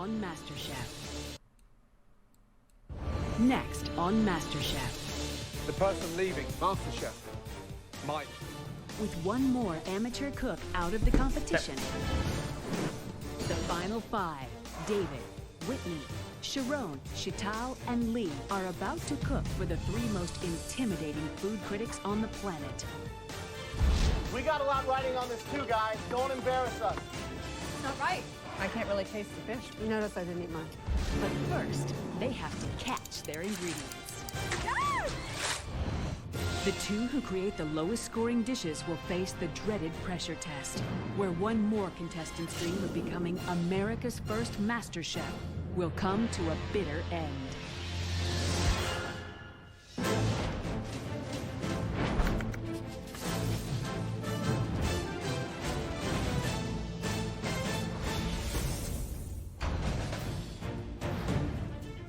on MasterChef. Next on MasterChef. The person leaving MasterChef might. With one more amateur cook out of the competition. The final five, David, Whitney, Sharon, Chital, and Lee, are about to cook for the three most intimidating food critics on the planet. We got a lot riding on this too, guys. Don't embarrass us. Not right. I can't really taste the fish. You notice I didn't eat mine. But first, they have to catch their ingredients. The two who create the lowest scoring dishes will face the dreaded pressure test, where one more contestant's dream of becoming America's first Master Chef will come to a bitter end.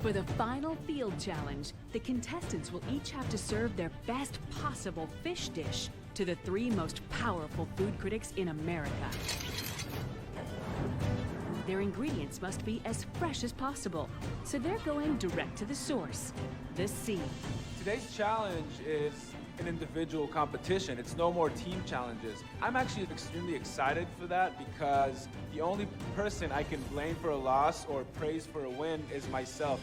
For the final field challenge, the contestants will each have to serve their best possible fish dish to the three most powerful food critics in America. Their ingredients must be as fresh as possible, so they're going direct to the source, the sea. Today's challenge is an individual competition. It's no more team challenges. I'm actually extremely excited for that because the only person I can blame for a loss or praise for a win is myself.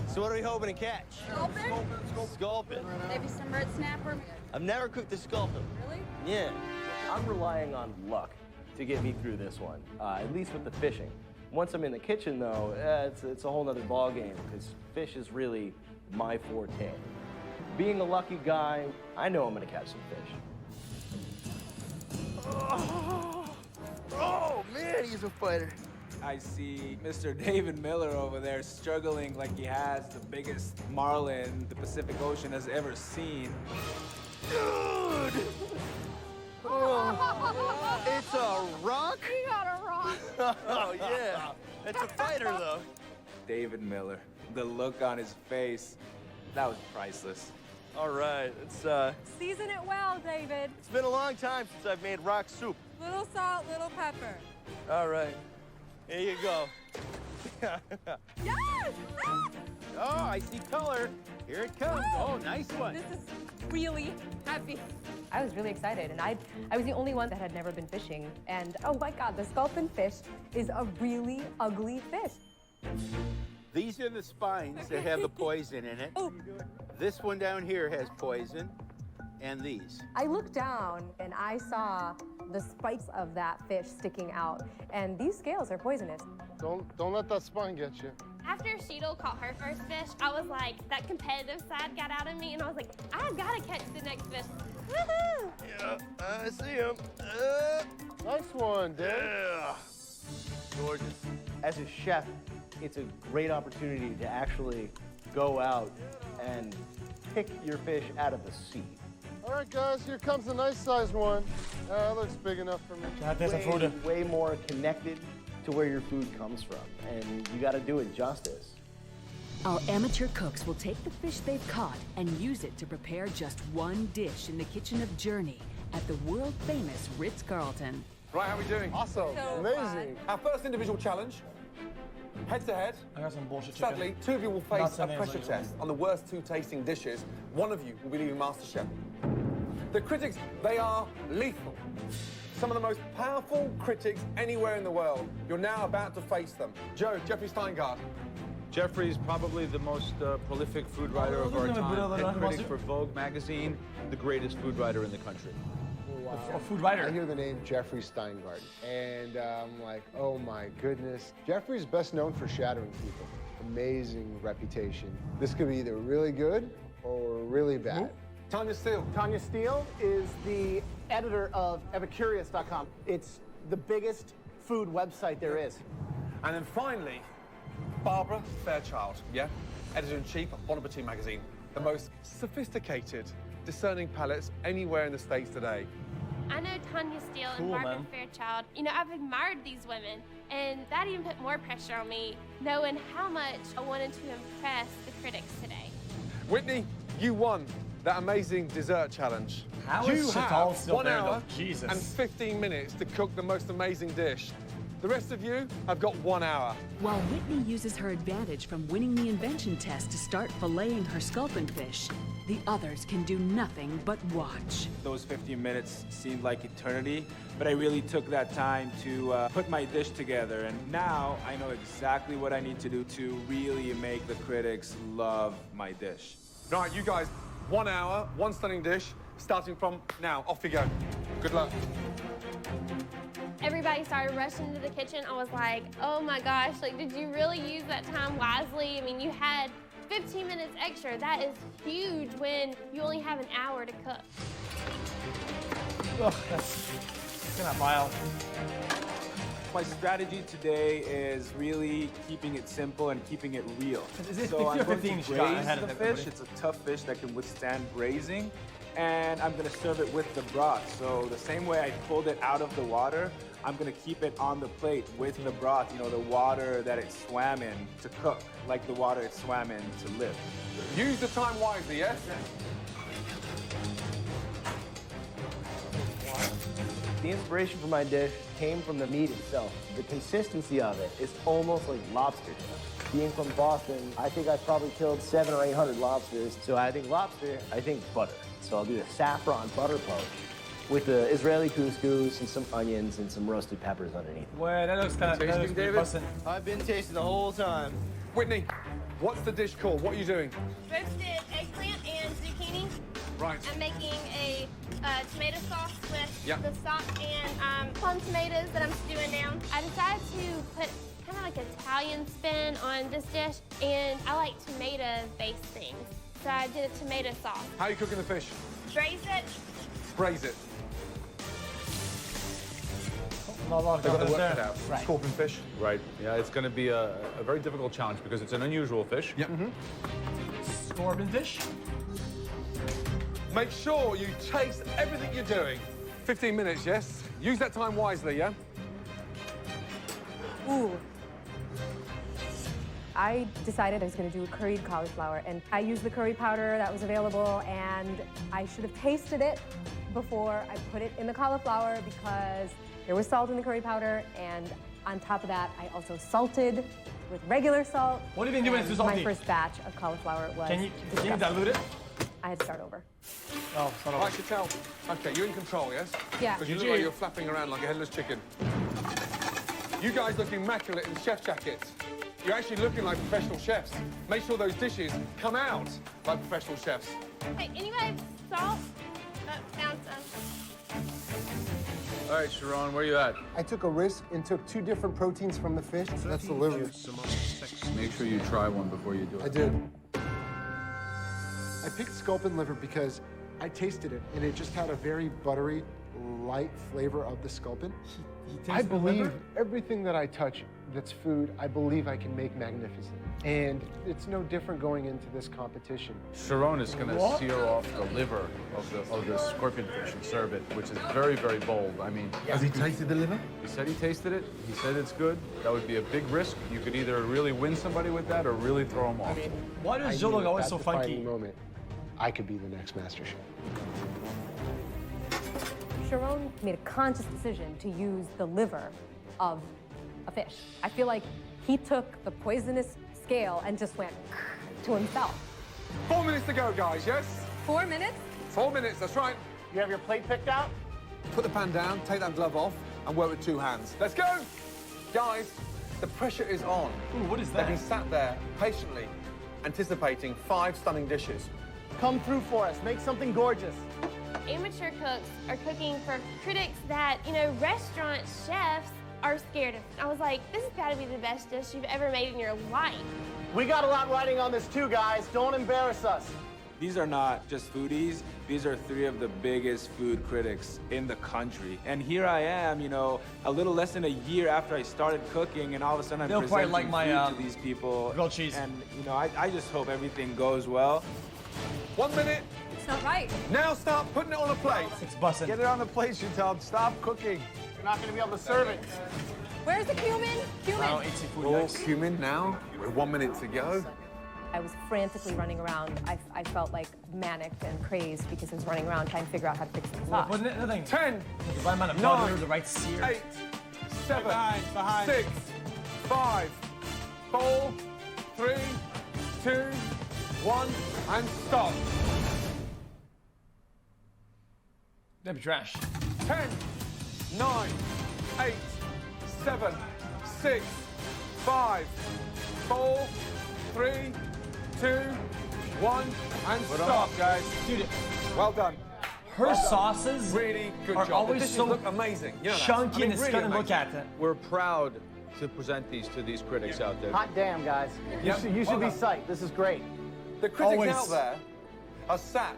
So what are we hoping to catch? Sculpin? Sculpin. Maybe some red snapper? I've never cooked a sculpin. Really? Yeah. I'm relying on luck to get me through this one, at least with the fishing. Once I'm in the kitchen, though, it's a whole nother ballgame, because fish is really my forte. Being a lucky guy, I know I'm gonna catch some fish. Oh man, he's a fighter. I see Mr. David Miller over there struggling like he has the biggest marlin the Pacific Ocean has ever seen. Dude! Oh, it's a rock? You got a rock. Oh yeah, it's a fighter though. David Miller, the look on his face, that was priceless. All right, it's Season it well, David. been a long time since I've made rock soup. Little salt, little pepper. All right, here you go. Yes! Oh, I see color. Here it comes. Oh, nice one. This is really heavy. I was really excited, and I was the only one that had never been fishing. And oh my God, the sculpin fish is a really ugly fish. These are the spines that have the poison in it. Oh. This one down here has poison, and these. I looked down and I saw the spikes of that fish sticking out, and these scales are poisonous. Don't let that spine get you. After Cheetle caught her first fish, I was like, that competitive side got out of me, and I was like, I've got to catch the next fish. Woohoo! Yeah, I see him. Nice one, Dan. Yeah. Gorgeous. As a chef, it's a great opportunity to actually go out and pick your fish out of the sea. All right, guys, here comes a nice sized one. That looks big enough for me. Way more connected to where your food comes from, and you got to do it justice. Our amateur cooks will take the fish they've caught and use it to prepare just one dish in the kitchen of Journey at the world-famous Ritz-Carlton. Right, how are we doing? Awesome. So Amazing. Our first individual challenge, head-to-head. I got some bullshit chicken. Sadly, two of you will face That's a amazing. pressure test on the worst two tasting dishes. One of you will be leaving MasterChef. The critics, they are lethal. Some of the most powerful critics anywhere in the world. You're now about to face them. Joe, Jeffrey Steingart. Jeffrey's probably the most prolific food writer of our time. Head critic for Vogue magazine, the greatest food writer in the country. Wow. A food writer. I hear the name Jeffrey Steingart, and I'm like, oh my goodness. Jeffrey's best known for shattering people. Amazing reputation. This could be either really good or really bad. Tanya Steele. Tanya Steele is the editor of Epicurious.com. It's the biggest food website there is. And then finally, Barbara Fairchild, yeah? Editor-in-Chief of Bon Appetit magazine. The most sophisticated, discerning palates anywhere in the States today. I know Tanya Steele and Cool, Barbara man. Fairchild. You know, I've admired these women, and that even put more pressure on me, knowing how much I wanted to impress the critics today. Whitney, you won. that amazing dessert challenge. How you is have Chital still 1 there, hour though? Jesus. and 15 minutes to cook the most amazing dish. The rest of you have got 1 hour. While Whitney uses her advantage from winning the invention test to start filleting her sculpin fish, the others can do nothing but watch. Those 15 minutes seemed like eternity, but I really took that time to put my dish together, and now I know exactly what I need to do to really make the critics love my dish. All right, you guys, 1 hour, one stunning dish, starting from now. Off you go. Good luck. Everybody started rushing into the kitchen. I was like, oh my gosh, like, did you really use that time wisely? I mean, you had 15 minutes extra. That is huge when you only have an hour to cook. Ugh, that's kind of vile. My strategy today is really keeping it simple and keeping it real. Is So I'm going to 15 shot braise ahead the of fish. everybody. It's a tough fish that can withstand braising. And I'm going to serve it with the broth. So the same way I pulled it out of the water, I'm going to keep it on the plate with the broth, you know, the water that it swam in to cook, like the water it swam in to live. Use the time wisely, yes? The inspiration for my dish came from the meat itself. The consistency of it is almost like lobster. Being from Boston, I think I've probably killed 700 or 800 lobsters. So I think lobster, I think butter. So I'll do the saffron butter poach with the Israeli couscous and some onions and some roasted peppers underneath. Well, that looks kind of Tasting, David? bussin'. I've been tasting the whole time. Whitney, what's the dish called? What are you doing? Roasted eggplant and zucchini. Right. I'm making a tomato sauce with Yep. the stock and plum tomatoes that I'm stewing down. I decided to put kind of like an Italian spin on this dish, and I like tomato-based things. So I did a tomato sauce. How are you cooking the fish? Braise it. Braise it. Not a lot of They've got to confidence work it there. out. Right. Scorpion fish. Right. Yeah, it's going to be a very difficult challenge because it's an unusual fish. Yep. Scorpion fish. Make sure you taste everything you're doing. 15 minutes, yes? Use that time wisely, yeah? Ooh. I decided I was going to do curried cauliflower, and I used the curry powder that was available, and I should have tasted it before I put it in the cauliflower because there was salt in the curry powder, and on top of that, I also salted with regular salt. What have you been doing and to salty? My first batch of cauliflower was Can you disgusting. dilute it? I had to start over. Oh, start I over. should tell. Okay, you're in control, yes? Yeah. Because you look like you're flapping around like a headless chicken. You guys look immaculate in chef jackets. You're actually looking like professional chefs. Make sure those dishes come out like professional chefs. Hey, anybody have salt? Found some. All right, Sharon, where you at? I took a risk and took 2 different proteins from the fish. That's the liver. Make sure you try one before you do it. I did. I picked sculpin liver because I tasted it, and it just had a very buttery, light flavor of the sculpin. I believe everything that I touch that's food, I believe I can make magnificent. And it's no different going into this competition. Sharon is going to seal off the liver of the scorpion fish and serve it, which is very, very bold. I mean, Has he tasted the liver? he said he tasted it. He said it's good. That would be a big risk. You could either really win somebody with that or really throw them off. Why I does knew Joe look at always that so defining funky? moment, I could be the next MasterChef. Sharon made a conscious decision to use the liver of a fish. I feel like he took the poisonous scale and just went to himself. 4 minutes to go, guys, yes? 4 minutes? 4 minutes, that's right. You have your plate picked out? Put the pan down, take that glove off, and work with 2 hands. Let's go! Guys, the pressure is on. Ooh, what is They've been that? sat there patiently, anticipating 5 stunning dishes. Come through for us. Make something gorgeous. Amateur cooks are cooking for critics that, you know, restaurant chefs are scared of. I was like, this has got to be the best dish you've ever made in your life. We got a lot riding on this too, guys. Don't embarrass us. These are not just foodies. These are 3 of the biggest food critics in the country. And here I am, you know, a little less than a year after I started cooking, and all of a sudden I'm They'll probably presenting like my, food to these people. grilled cheese. And, you know, I just hope everything goes well. 1 minute, It's not right. now start putting it on a plate. It's bussin'. Get it on the plate, Chantal. Stop cooking. You're not going to be able to serve it. Where's the cumin? I Cumin. don't eat seafood. All Yikes. cumin now, with 1 minute to go. I was frantically running around. I felt like manicked and crazed because I was running around trying to figure out how to fix the sauce. Wasn't it nothing? 10, The right amount of 9, butter, the right sear. 8, 7, Behind. 6, 5, 4, 3, 2, 1, and stop. That'd be trash. 10, 9, 8, 7, 6, 5, 4, 3, 2, 1, and stop, guys. Dude, Well done. her sauces Really good are job. always The dishes so look amazing. You know that. chunky I mean, and it's really stunning to look amazing. at. We're proud to present these to these critics out there. Hot damn, guys. You should be psyched. This is great. The critics Always. out there are sat,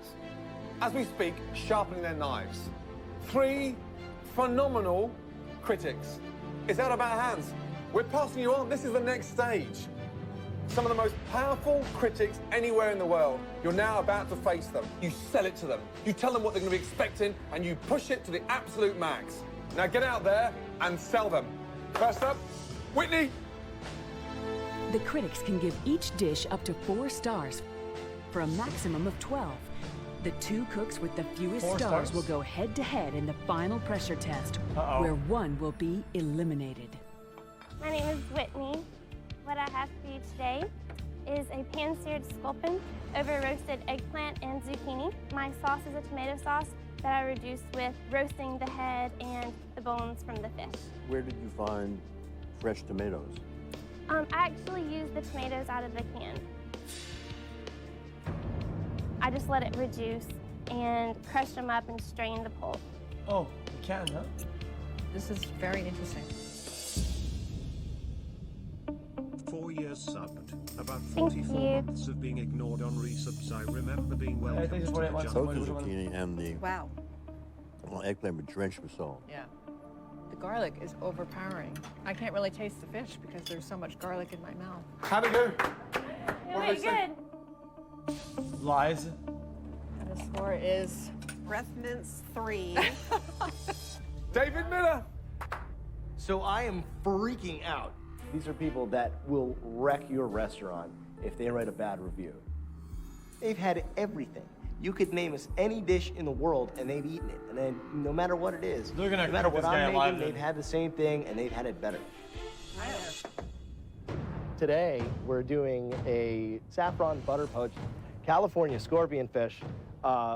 as we speak, sharpening their knives. 3 phenomenal critics. It's out of our hands. We're passing you on. This is the next stage. Some of the most powerful critics anywhere in the world. You're now about to face them. You sell it to them. You tell them what they're going to be expecting, and you push it to the absolute max. Now get out there and sell them. First up, Whitney. The critics can give each dish up to 4 stars for a maximum of 12. The 2 cooks with the fewest 4 stars stars? will go head-to-head in the final pressure test, Uh-oh. where one will be eliminated. My name is Whitney. What I have for you today is a pan-seared sculpin over roasted eggplant and zucchini. My sauce is a tomato sauce that I reduced with roasting the head and the bones from the fish. Where did you find fresh tomatoes? I actually used the tomatoes out of the can. I just let it reduce and crush them up and strain the pulp. Oh, you can, huh? This is very interesting. 4 years subbed. About Thank 44 you. months of being ignored on resubs. I remember being I think welcomed it's to what the it wants. jungle. Both the zucchini and the Wow. eggplant were drenched with salt. Yeah. The garlic is overpowering. I can't really taste the fish because there's so much garlic in my mouth. How'd it go? Really good. Lies. And the score is Breath mince 3. David Miller. So I am freaking out. These are people that will wreck your restaurant if they write a bad review. They've had everything. You could name us any dish in the world and they've eaten it. And then no matter what it is, They're gonna no matter cook what this guy I'm alive, making, then. they've had the same thing and they've had it better. Today, we're doing a saffron butter poached California scorpion fish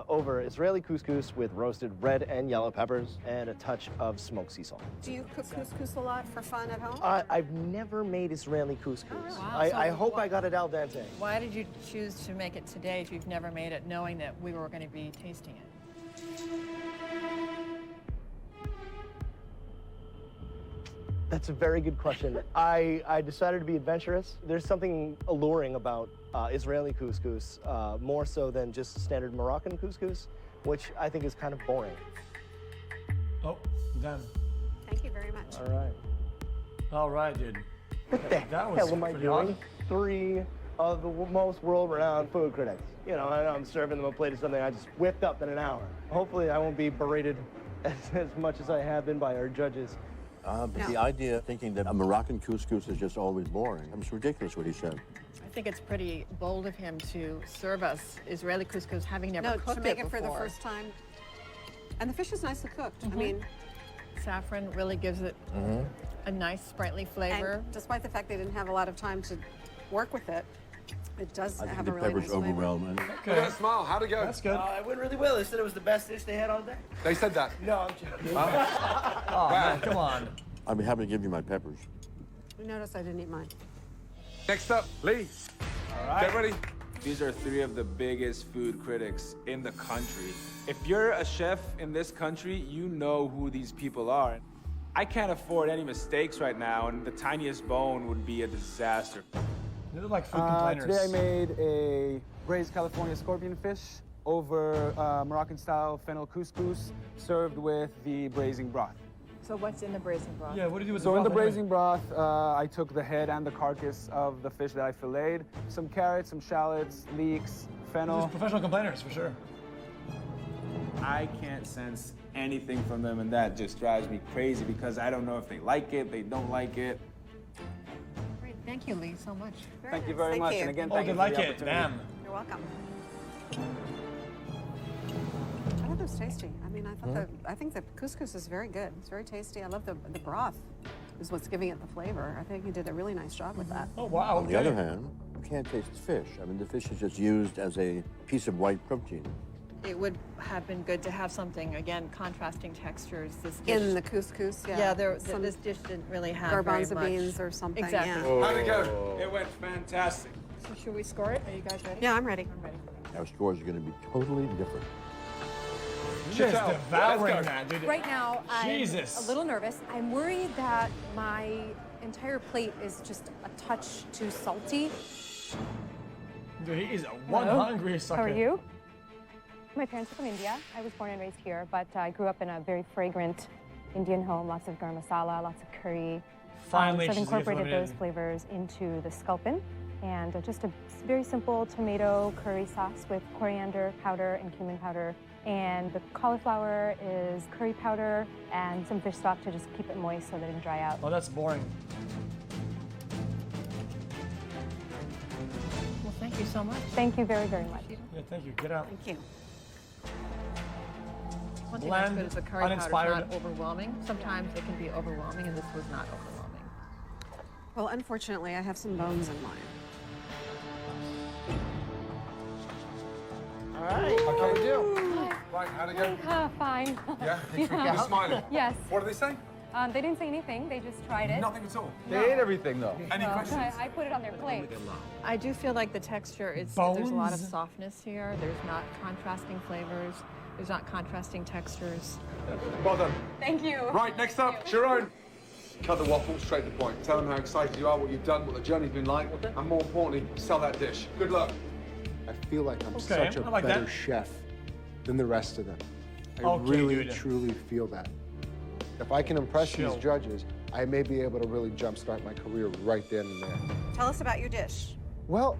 over Israeli couscous with roasted red and yellow peppers and a touch of smoked sea salt. Do you cook couscous a lot for fun at home? I've never made Israeli couscous. Wow. I So hope I got it al dente. why did you choose to make it today if you've never made it, knowing that we were going to be tasting it? That's a very good question. I decided to be adventurous. There's something alluring about Israeli couscous, more so than just standard Moroccan couscous, which I think is kind of boring. Oh, done. Thank you very much. All right. All right, dude. What the That was hell am I pretty doing? hot. 3 of the most world-renowned food critics. You know, I'm serving them a plate of something I just whipped up in an hour. Hopefully I won't be berated as much as I have been by our judges. But the idea, thinking that a Moroccan couscous is just always boring, it's ridiculous what he said. I think it's pretty bold of him to serve us Israeli couscous having never No, cooked to make it it for the before. first time. And the fish is nicely cooked. I mean, Saffron really gives it a nice sprightly flavor. and despite the fact they didn't have a lot of time to work with it, it does I think have the a really peppers nice flavor. overwhelming. Look at that smile. How'd it go? That's good. It went really well. They said it was the best dish they had all day. They said that. No, I'm joking. Oh, man, come on. I'd be happy to give you my peppers. You notice I didn't eat mine. Next up, Lee. All right. Get ready. These are 3 of the biggest food critics in the country. If you're a chef in this country, you know who these people are. I can't afford any mistakes right now, and the tiniest bone would be a disaster. They look like food complainers. Today I made a braised California scorpion fish over Moroccan-style fennel couscous served with the braising broth. So what's in the braising broth? Yeah, what do you do with So the in the broth anyway? braising broth, I took the head and the carcass of the fish that I filleted, some carrots, some shallots, leeks, fennel. These professional complainers, for sure. I can't sense anything from them, and that just drives me crazy because I don't know if they like it, they don't like it. Thank you, Lee, so much. Thank you very much. And again, thank you for like the it. opportunity. Damn. You're welcome. I thought it was tasty. I mean, I think the couscous is very good. It's very tasty. I love the broth. Is what's giving it the flavor. I think you did a really nice job with that. Oh wow. On the other hand, you can't taste the fish. I mean, the fish is just used as a piece of white protein. It would have been good to have something, again, contrasting textures. This dish, In the couscous, yeah. yeah, Some this dish didn't really have garbanzo very much. beans or something. Exactly. Yeah. How'd it go? It went fantastic. So should we score it? Are you guys ready? Yeah, I'm ready. I'm ready. Our scores are going to be totally different. Just devouring that, dude. Right now, Jesus. I'm a little nervous. I'm worried that my entire plate is just a touch too salty. Dude, he is one hungry sucker. How are you? My parents are from India. I was born and raised here, but I grew up in a very fragrant Indian home, lots of garam masala, lots of curry. Finally, so I've she's incorporated limited. those flavors into the sculpin, and just a very simple tomato curry sauce with coriander powder and cumin powder. And the cauliflower is curry powder and some fish stock to just keep it moist so that it can dry out. Oh, that's boring. Well, thank you so much. Thank you very, very much. Yeah, thank you. Get out. Thank you. One thing Bland, that's good is the curry powder's uninspired. not overwhelming. Sometimes it can be overwhelming, and this was not overwhelming. Well, unfortunately, I have some bones in mine. All right. How we do? Right, how'd it go? Fine. Yeah? You're smiling. Yes. What did they say? They didn't say anything. They just tried it. Nothing at all. They ate everything, though. Any So, questions? I put it on their plate. I do feel like the texture is, there's a lot of Bones. softness here. There's not contrasting flavors. There's not contrasting textures. Well done. Thank you. Right, next up, Sharon. Cut the waffle, straight to the point. Tell them how excited you are, what you've done, what the journey's been like, and more importantly, sell that dish. Good luck. I feel like I'm Okay, such a I like better that. chef than the rest of them. I Okay, really, dude. truly feel that. If I can impress Chill. these judges, I may be able to really jumpstart my career right then and there. Tell us about your dish. Well,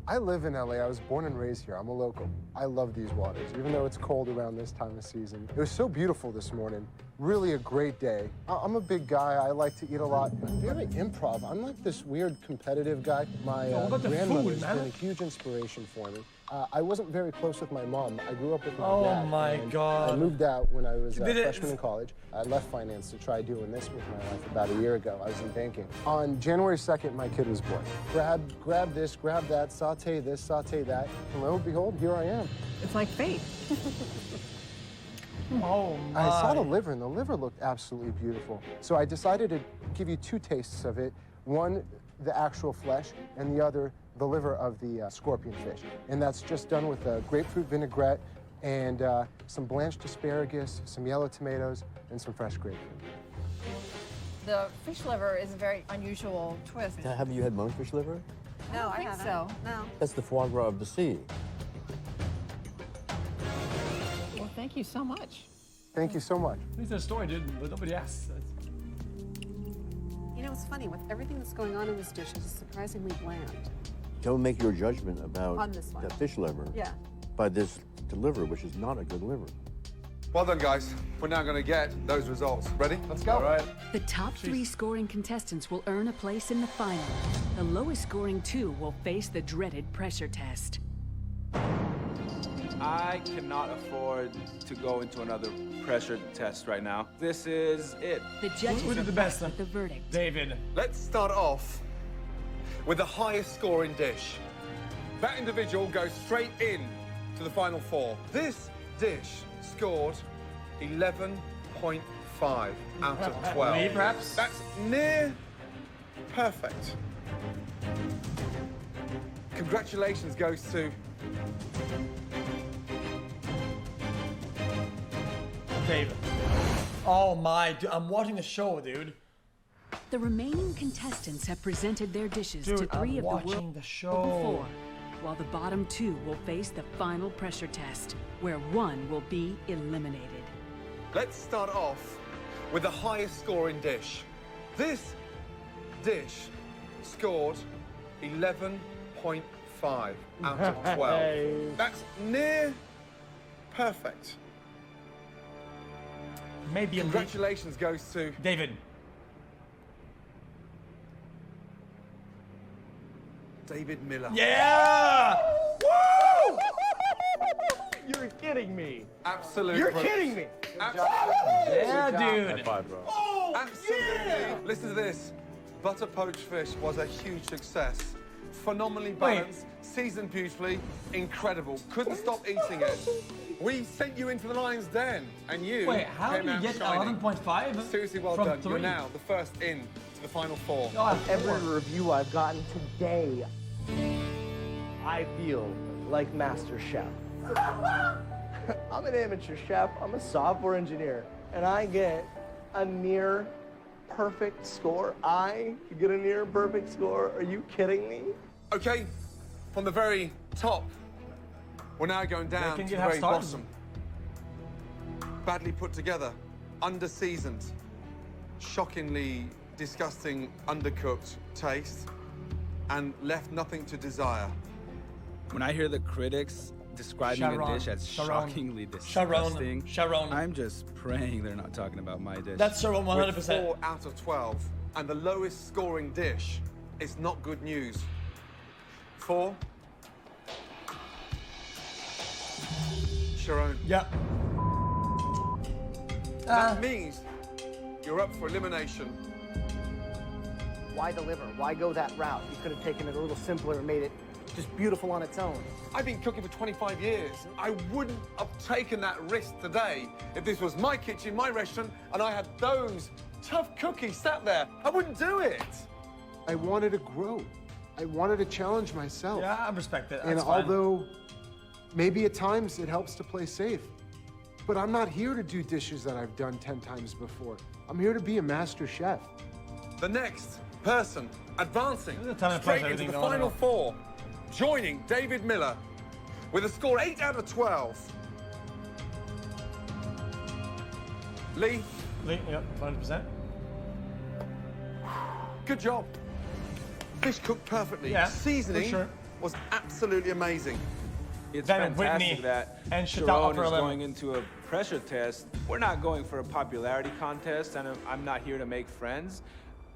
I live in LA. I was born and raised here. I'm a local. I love these waters, even though it's cold around this time of season. It was so beautiful this morning. Really a great day. I'm a big guy. I like to eat a lot. I'm very improv. I'm like this weird competitive guy. My What about the grandmother's food, man? been a huge inspiration for me. I wasn't very close with my mom. I grew up with my Oh dad. my and God. I moved out when I was a Did it- freshman in college. I left finance to try doing this with my life about a year ago. I was in banking. On January 2nd, my kid was born. Grab this, grab that, saute this, saute that. And lo and behold, here I am. It's like fate. Oh my. I saw the liver, and the liver looked absolutely beautiful. So I decided to give you two tastes of it. One, the actual flesh, and the other, the liver of the scorpion fish. And that's just done with a grapefruit vinaigrette and some blanched asparagus, some yellow tomatoes, and some fresh grapefruit. The fish liver is a very unusual twist. Have you had monkfish liver? No, I think haven't. so. No. That's the foie gras of the sea. Well, thank you so much. Thank you so much. At least there's a story, dude, but nobody asks. You know, it's funny, with everything that's going on in this dish, it's surprisingly bland. Don't make your judgment about On this one. the fish liver Yeah. by this liver, which is not a good liver. Well done, guys. We're now going to get those results. Ready? Let's go. All right. The top 3 scoring contestants will earn a place in the final. The lowest scoring 2 will face the dreaded pressure test. I cannot afford to go into another pressure test right now. This is it. The judges Who did are the best, faced with the verdict. David. Let's start off with the highest scoring dish. That individual goes straight in to the final 4. This dish scored 11.5 out of 12. Me, perhaps? That's near perfect. Congratulations goes to David. Oh my, I'm watching the show, dude. The remaining contestants have presented their dishes to Dude, 3 I'm of the watching world the show. 4, while the bottom 2 will face the final pressure test, where 1 will be eliminated. Let's start off with the highest scoring dish. This dish scored 11.5 out of 12. That's near perfect. Maybe a Congratulations goes to David. David Miller. Yeah! Woo! You're kidding me. Absolutely. You're kidding me. Yeah, dude. High five, bro. Oh, absolutely. yeah! Listen to this. Butter poached fish was a huge success. Phenomenally balanced, seasoned beautifully, incredible. Couldn't stop eating it. We sent you into the lion's den, and you Wait, how came do you out get shining. 11.5? Seriously, well from done. 3? You're now the first in to the final 4. Every review I've gotten today, I feel like MasterChef. I'm an amateur chef, I'm a software engineer, and I get a near perfect score. I get a near perfect score? Are you kidding me? Okay, from the very top, we're now going down to the very bottom. Badly put together, under-seasoned, shockingly disgusting, undercooked taste, and left nothing to desire. When I hear the critics describing a dish as shockingly disgusting, I'm just praying they're not talking about my dish. That's Sharon 100%. With 4 out of 12, and the lowest scoring dish, it's not good news. 4. Sharon. Yeah. That means you're up for elimination. Why deliver? Why go that route? You could have taken it a little simpler and made it just beautiful on its own. I've been cooking for 25 years. I wouldn't have taken that risk today if this was my kitchen, my restaurant, and I had those tough cookies sat there. I wouldn't do it. I wanted to grow. I wanted to challenge myself. Yeah, I respect it. And That's fine. although maybe at times it helps to play safe, but I'm not here to do dishes that I've done 10 times before. I'm here to be a master chef. The next person advancing time to straight press into the everything going final on. 4, joining David Miller with a score 8 out of 12. Lee, yep, 100%. good job. Fish cooked perfectly. Yeah, Seasoning for sure. was absolutely amazing. It's Then fantastic Whitney that and Sharon Chital is for 11. going into a pressure test. We're not going for a popularity contest, and I'm not here to make friends.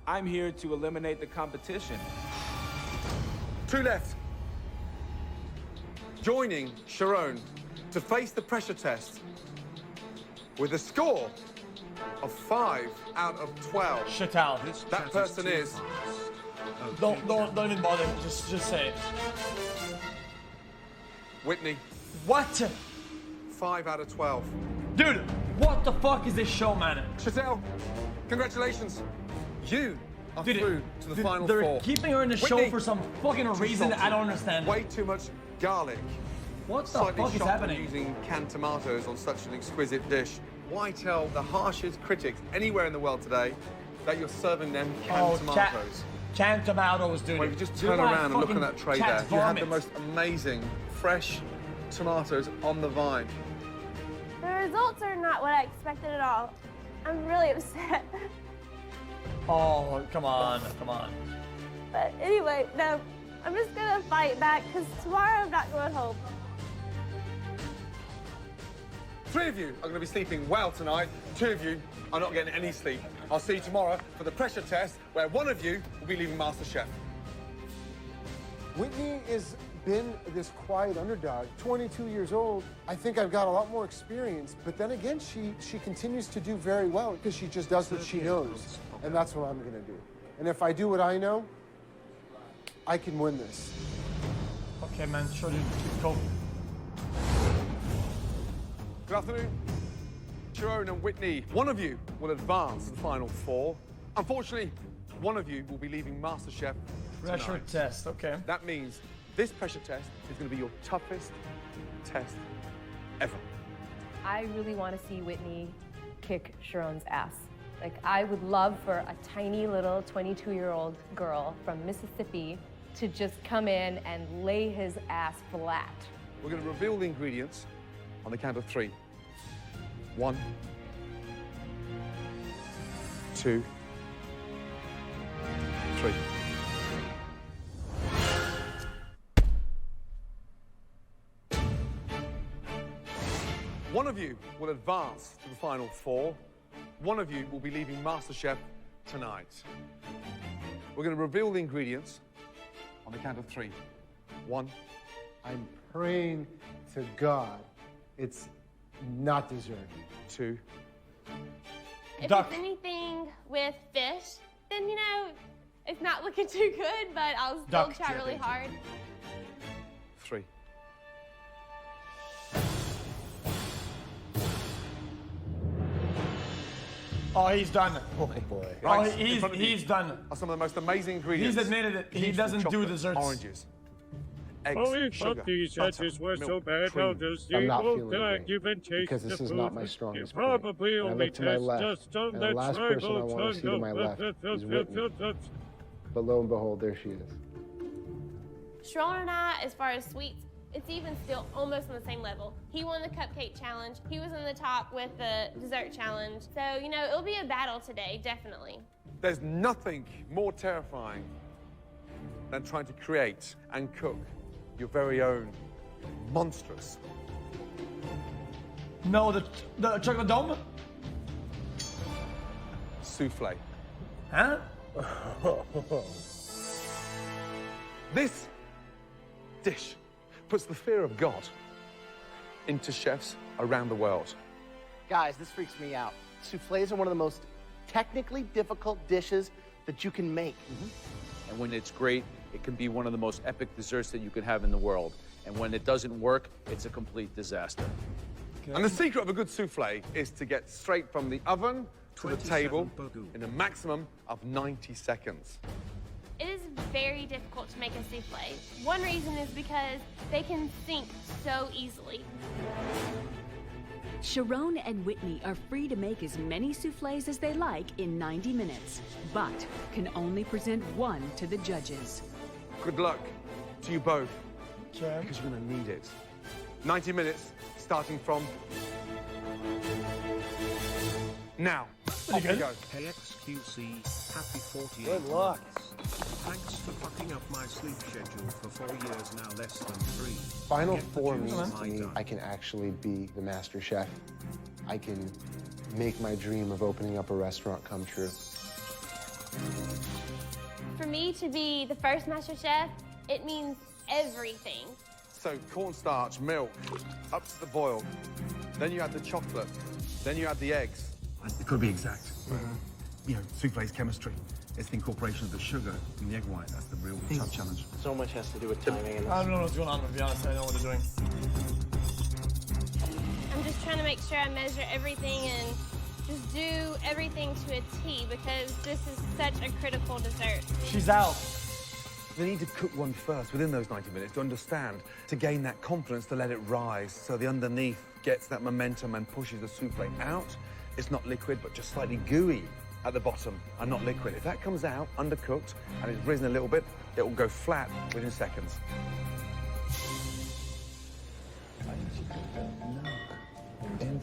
I'm here to eliminate the competition. 2 left. Joining Sharon to face the pressure test with a score of 5 out of 12. Chital. That person is... Don't even bother. Just say it. Whitney. What? 5 out of 12. Dude, what the fuck is this show, man? Chatel, congratulations. You are through to the final they're 4. keeping her in the show Whitney, for some fucking too reason that I don't understand. Way too much garlic. What the Slightly fuck is shocked happening? Using canned tomatoes on such an exquisite dish. Why tell the harshest critics anywhere in the world today that you're serving them canned tomatoes? Canned tomatoes, dude. Well, if you just Dude, turn my around and look at fucking that tray cat there, you had the vomit. most amazing, fresh tomatoes on the vine. The results are not what I expected at all. I'm really upset. Oh, come on, come on. But anyway, no, I'm just gonna fight back because tomorrow I'm not going home. 3 of you are going to be sleeping well tonight. 2 of you are not getting any sleep. I'll see you tomorrow for the pressure test, where 1 of you will be leaving MasterChef. Whitney has been this quiet underdog, 22 years old. I think I've got a lot more experience, but then again, she continues to do very well because she just does what she knows, and that's what I'm gonna do. And if I do what I know, I can win this. Okay, man, sure, dude. Keep going. Good afternoon. Sharon and Whitney, 1 of you will advance to the final 4. Unfortunately, 1 of you will be leaving MasterChef Pressure tonight. test, okay. That means this pressure test is going to be your toughest test ever. I really want to see Whitney kick Sharon's ass. Like, I would love for a tiny little 22-year-old girl from Mississippi to just come in and lay his ass flat. We're going to reveal the ingredients on the count of 3. 1, 2, 3. One of you will advance to the final 4. 1 of you will be leaving MasterChef tonight. We're going to reveal the ingredients On the count of 3. 1. I'm praying to God it's not dessert. 2. If it's anything with fish, then, you know, it's not looking too good, but I'll still try really hard. 3. Oh, he's done. Oh, boy. Oh, he's done. Are some of the most amazing ingredients. He's admitted it. He doesn't do desserts. Oranges. Eggs, Oh, sugar, these edges were so bad, how does I'm not evil feeling God great even taste because this the is food? not my strongest You point. probably And I only look to my taste left, just on and the that last person I tribal want to see to my left is Whitney. But lo and behold, there she is. Sharon and I, as far as sweets, it's even still almost on the same level. He won the cupcake challenge. He was in the top with the dessert challenge. So, you know, it'll be a battle today, definitely. There's nothing more terrifying than trying to create and cook your very own monstrous. No, the chocolate dome? Souffle. Huh? This dish puts the fear of God into chefs around the world. Guys, this freaks me out. Soufflés are one of the most technically difficult dishes that you can make. And when it's great, it can be one of the most epic desserts that you could have in the world. And when it doesn't work, it's a complete disaster. And the secret of a good souffle is to get straight from the oven to the table in a maximum of 90 seconds. It is very difficult to make a souffle. One reason is because they can sink so easily. Sharon and Whitney are free to make as many soufflés as they like in 90 minutes, but can only present one to the judges. Good luck to you both, because you're going to need it. 90 minutes, starting from now. Off you go. Hey XQC, happy 48. Good luck. Thanks for fucking up my sleep schedule for 4 years now, less than 3. Final Get the 4 juice means in to my me gun. I can actually be the master chef. I can make my dream of opening up a restaurant come true. For me to be the first MasterChef, it means everything. So cornstarch, milk, up to the boil. Then you add the chocolate. Then you add the eggs. It could be exact. You know, souffle's chemistry. It's the incorporation of the sugar in the egg white. That's the real tough challenge. So much has to do with timing. And I don't know what's going on, to be honest. I know what they're doing. I'm just trying to make sure I measure everything and just do everything to a T because this is such a critical dessert. She's out. They need to cook one first within those 90 minutes to understand, to gain that confidence, to let it rise so the underneath gets that momentum and pushes the souffle out. It's not liquid, but just slightly gooey at the bottom and not liquid. If that comes out undercooked and it's risen a little bit, it will go flat within seconds.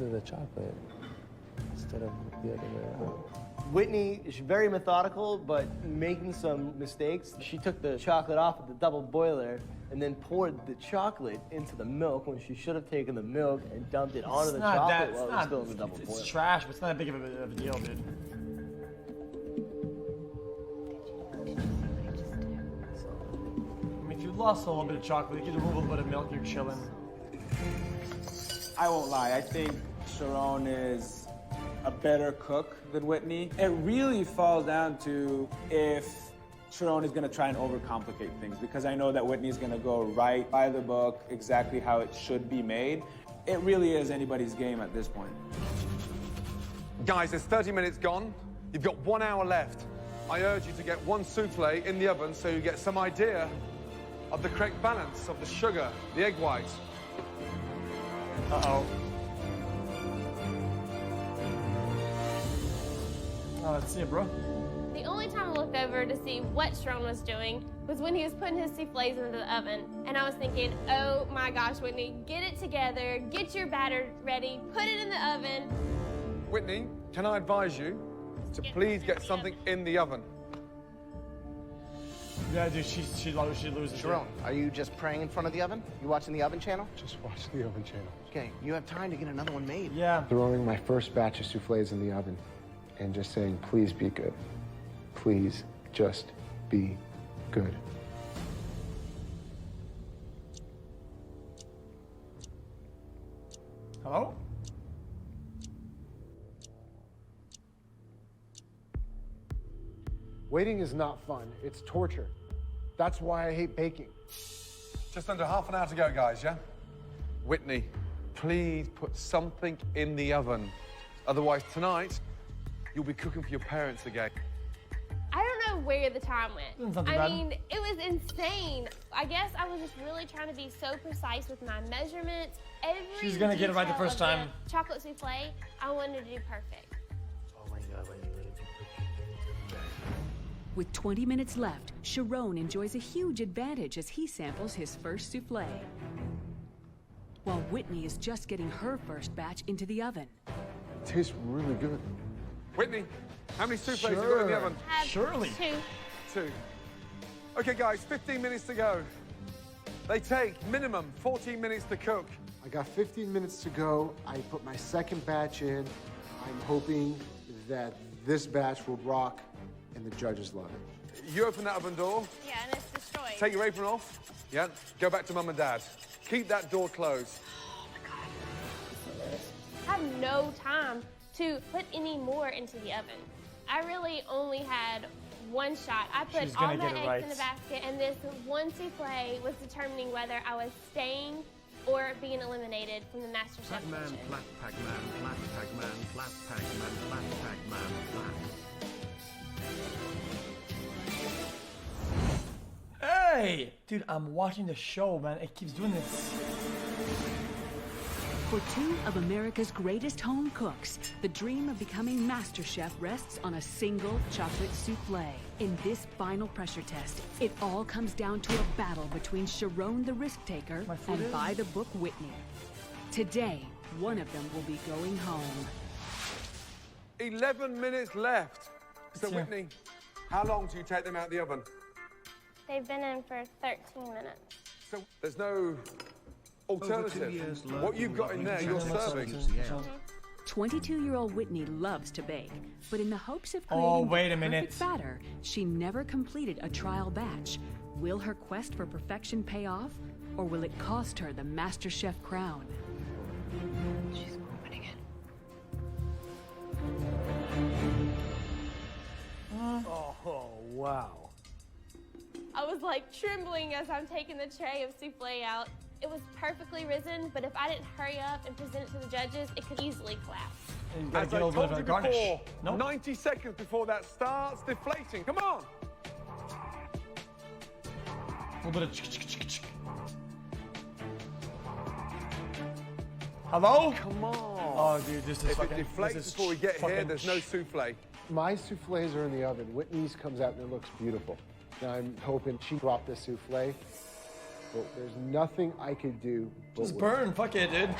into the chocolate instead of the other way around. Whitney is very methodical, but making some mistakes. She took the chocolate off of the double boiler and then poured the chocolate into the milk when she should have taken the milk and dumped it onto the chocolate while it was still in the double boiler. It's trash, but it's not that big of a deal, dude. I mean, if you lost a little bit of chocolate, you could remove a little bit of milk, you're chilling. I won't lie, I think Sharon is a better cook than Whitney. It really falls down to if Sharon is going to try and overcomplicate things, because I know that Whitney is going to go right by the book, exactly how it should be made. It really is anybody's game at this point. Guys, there's 30 minutes gone. You've got 1 hour left. I urge you to get one souffle in the oven so you get some idea of the correct balance of the sugar, the egg white. Uh-oh. Oh, let's see it, bro. The only time I looked over to see what Sharon was doing was when he was putting his souffles into the oven. And I was thinking, oh my gosh, Whitney, get it together, get your batter ready, put it in the oven. Whitney, can I advise you to please get something in the oven? Yeah, dude, she loses. Sharon, are you just praying in front of the oven? You watching the oven channel? Just watch the oven channel. Okay, you have time to get another one made. Yeah. Throwing my first batch of souffles in the oven and just saying, please be good. Please just be good. Oh. Waiting is not fun. It's torture. That's why I hate baking. Just under half an hour to go, guys, yeah? Whitney, please put something in the oven. Otherwise, tonight, you'll be cooking for your parents again. I don't know where the time went. Something I bad. mean, it was insane. I guess I was just really trying to be so precise with my measurements. Every She's gonna get it right the detail first of time. the chocolate souffle, I wanted to do perfect. Oh my God, With 20 minutes left, Sharon enjoys a huge advantage as he samples his first souffle, while Whitney is just getting her first batch into the oven. It tastes really good. Whitney, how many souffles you got in the oven? I have two. Okay, guys, 15 minutes to go. They take minimum 14 minutes to cook. I got 15 minutes to go. I put my second batch in. I'm hoping that this batch will rock and the judges love it. You open that oven door. Yeah, and it's destroyed. Take your apron off. Yeah. Go back to Mum and Dad. Keep that door closed. I have no time to put any more into the oven. I really only had one shot. I put She's gonna all my get it eggs right. in the basket, and this one souffle was determining whether I was staying or being eliminated from the MasterChef Pac-Man, kitchen. flat Pac-Man, flat Pac-Man, flat Pac-Man, flat Pac-Man, flat. Hey! Dude, I'm watching the show, man. It keeps doing this. For two of America's greatest home cooks, the dream of becoming MasterChef rests on a single chocolate souffle. In this final pressure test, it all comes down to a battle between Sharon the risk taker and by the book Whitney. Today, one of them will be going home. 11 minutes left. So, Yeah. Whitney, how long do you take them out of the oven? They've been in for 13 minutes. So there's no alternative. years What you've got in there, you're serving. 22-year-old Whitney loves to bake, but in the hopes of Oh, creating wait the a minute. perfect batter, she never completed a trial batch. Will her quest for perfection pay off, or will it cost her the MasterChef crown? She's opening it. Oh, wow. I was like trembling as I'm taking the tray of souffle out. It was perfectly risen, but if I didn't hurry up and present it to the judges, it could easily collapse. You gotta As get I a little told bit you of a garnish. before, No? 90 seconds before that starts deflating. Come on. A little bit of chick. Hello? Come on. Oh, dude, this is If fucking... it deflates this is before we get here, fucking there's no souffle. My souffles are in the oven. Whitney's comes out and it looks beautiful. And I'm hoping she dropped the souffle. But there's nothing I could do but Just wait. burn. Fuck it, dude.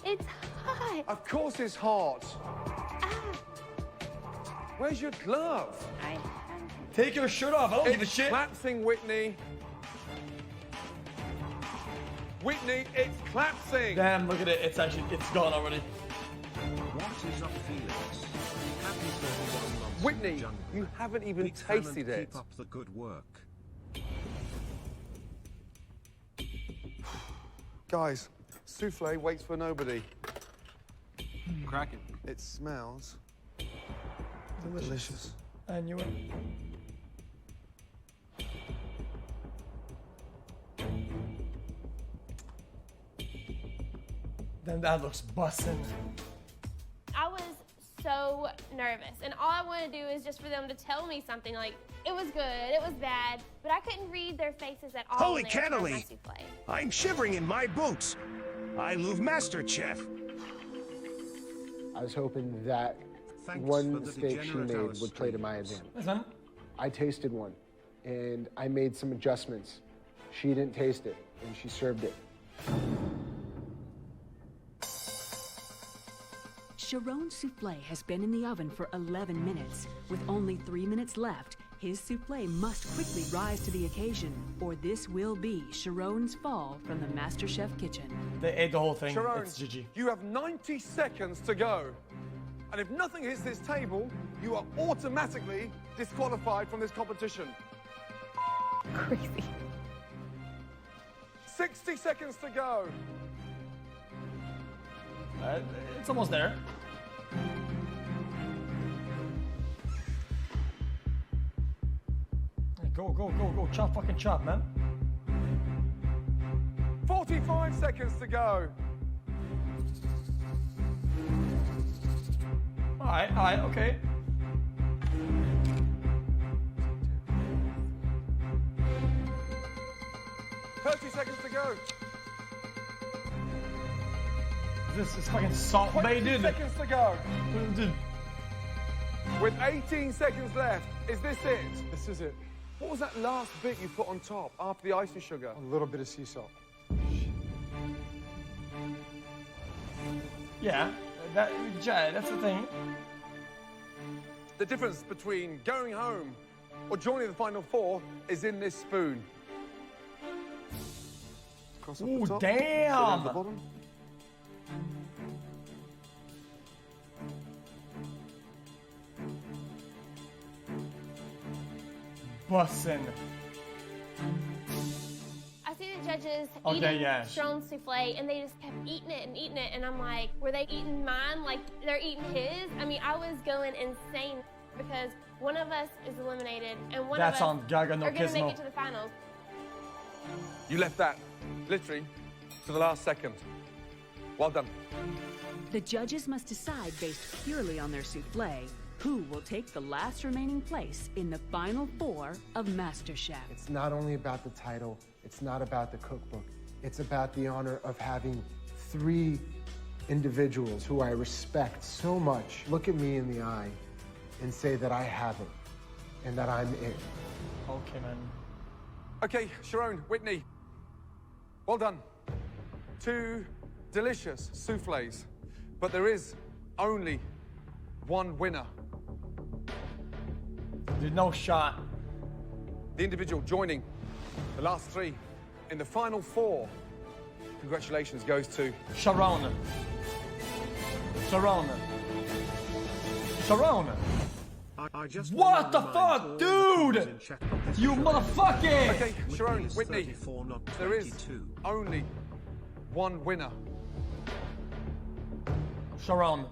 It's hot. Of course it's hot. Where's your glove? Take your shirt off. I don't give a It's shit. collapsing, Whitney. Whitney, it's collapsing. Damn, look at it. It's gone already. What is up, Felix? Happy 31 months in Whitney, the jungle. you haven't even Big fan and tasted it. Keep up the good work. Guys, souffle waits for nobody. Crack it. It smells delicious. I knew it. Then that looks bussin'. I was so nervous, and all I wanted to do is just for them to tell me something like, it was good, it was bad, but I couldn't read their faces at all. Holy when they were trying my cannoli! souffle. I'm shivering in my boots. I love MasterChef. I was hoping that Thanks one for the mistake she degenerate made hours would play to my streams. advantage. I tasted one, and I made some adjustments. She didn't taste it, and she served it. Sharon's souffle has been in the oven for 11 minutes. With only 3 minutes left, his souffle must quickly rise to the occasion, or this will be Sharon's fall from the MasterChef kitchen. They ate the whole thing. Sharon, It's GG. you have 90 seconds to go. And if nothing hits this table, you are automatically disqualified from this competition. Crazy. 60 seconds to go. It's almost there. Go. Chop, fucking chop, man. 45 seconds to go. Alright, okay. Seconds to go. This is fucking salt bay, dude. 20 seconds to go. Dude. With 18 seconds left, is this it? This is it. What was that last bit you put on top after the icing sugar? A little bit of sea salt. Yeah, that's the thing. The difference between going home or joining the final four is in this spoon. Ooh, damn! Bussin'. I see the judges Okay, eating yeah. Sharon's souffle, and they just kept eating it, and I'm like, were they eating mine like they're eating his? I mean, I was going insane because one of us is eliminated, and one That's of us on Gaga no are going to make Gizmo. it to the finals. You left that, literally, to the last second. Well done. The judges must decide based purely on their souffle who will take the last remaining place in the final four of MasterChef. It's not only about the title, it's not about the cookbook, it's about the honor of having 3 individuals who I respect so much look at me in the eye and say that I have it and that I'm it. Okay, man. Okay, Sharon, Whitney, well done. 2 delicious souffles, but there is only one winner. There's no shot. The individual joining the last 3 in the final 4. Congratulations goes to Sharon. I just What the fuck, dude? You motherfucker! Okay, Sharon, Whitney, there is only one winner. Sharon.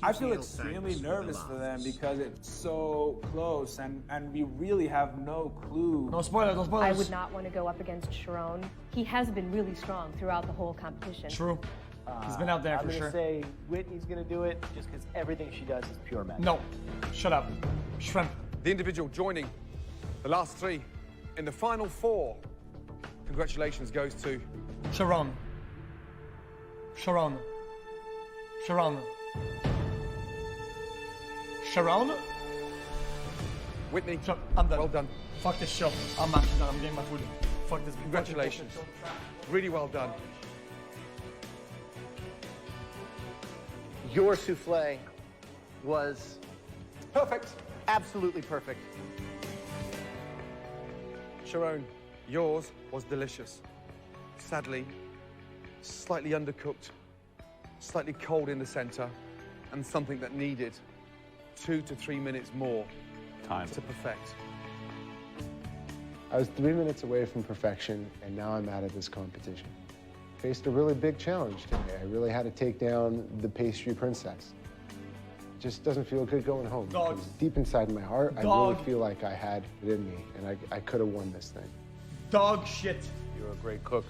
I feel extremely nervous for them because it's so close and we really have no clue. No spoilers, no spoilers. I would not want to go up against Sharon. He has been really strong throughout the whole competition. True. He's been out there for I'm sure. gonna say Whitney's gonna do it just because everything she does is pure magic. No. Shut up. Shrimp. The individual joining the last 3 in the final 4. Congratulations goes to Sharon. Whitney. I'm done. Well done. Fuck this show. I'm not done. I'm getting my food. Fuck this. Congratulations. Really well done. Your souffle was perfect. Absolutely perfect. Sharon, yours was delicious. Sadly, slightly undercooked, slightly cold in the center, and something that needed 2 to 3 minutes more to perfect. I was 3 minutes away from perfection, and now I'm out of this competition. Faced a really big challenge today. I really had to take down the pastry princess. Just doesn't feel good going home. Dog. Because deep inside my heart, I Dog. really feel like I had it in me, and I could have won this thing. Dog shit. You're a great cook,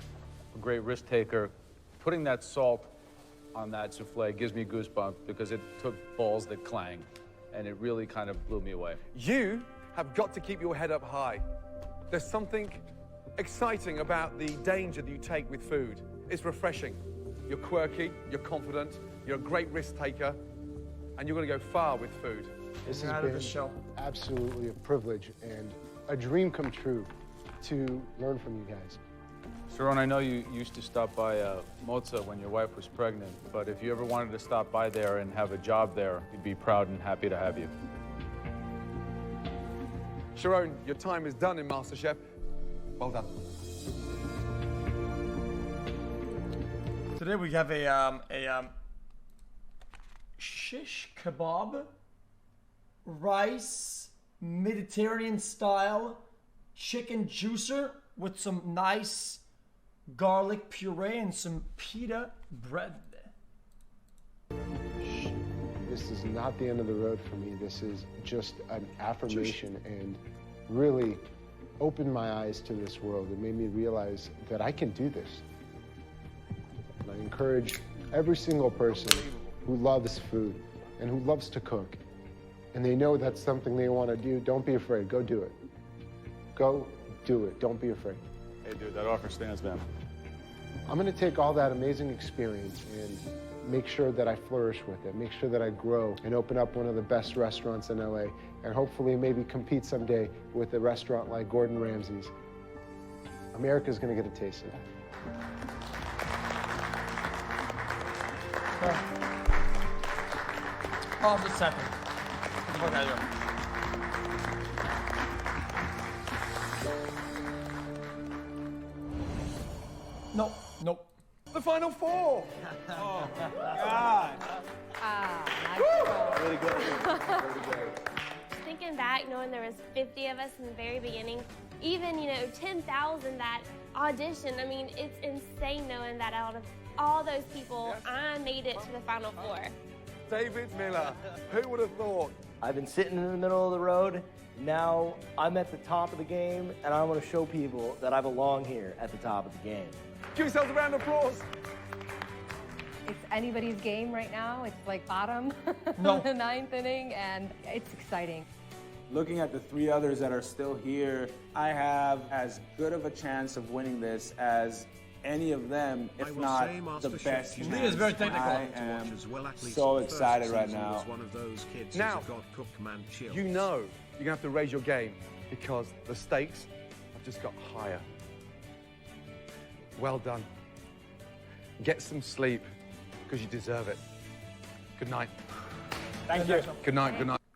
a great risk taker. Putting that salt on that souffle gives me goosebumps because it took balls that clang, and it really kind of blew me away. You have got to keep your head up high. There's something exciting about the danger that you take with food. It's refreshing. You're quirky, you're confident, you're a great risk taker, and you're going to go far with food. This has been absolutely a privilege and a dream come true to learn from you guys. Sharon, I know you used to stop by Moza when your wife was pregnant, but if you ever wanted to stop by there and have a job there, we'd be proud and happy to have you. Sharon, your time is done in MasterChef. Well done. Today we have a shish kebab, rice, Mediterranean style, chicken juicer with some nice garlic puree and some pita bread. This is not the end of the road for me. This is just an affirmation and really opened my eyes to this world. It made me realize that I can do this. And I encourage every single person who loves food and who loves to cook, and they know that's something they want to do, don't be afraid. Go do it. Go do it. Don't be afraid. Hey, dude, that offer stands, man. I'm going to take all that amazing experience and make sure that I flourish with it, make sure that I grow and open up one of the best restaurants in LA, and hopefully maybe compete someday with a restaurant like Gordon Ramsay's. America's going to get a taste of that. Hold just a second. What the fuck are you doing? Nope, nope. The final four. Oh, God. Really good. Really good. Thinking back, knowing there was 50 of us in the very beginning, even, 10,000 that auditioned, I mean, it's insane knowing that out of all those people, I made it to the final four. David Miller, who would have thought? I've been sitting in the middle of the road. Now I'm at the top of the game, and I want to show people that I belong here at the top of the game. Give yourselves a round of applause. It's anybody's game right now. It's like bottom No. of the 9th inning, and it's exciting. Looking at the 3 others that are still here, I have as good of a chance of winning this as any of them, if not the best. Lee is very technical. I am so excited right now. Now, you know you're going to have to raise your game because the stakes have just got higher. Well done. Get some sleep because you deserve it. Good night. Thank you. Good night. Good night.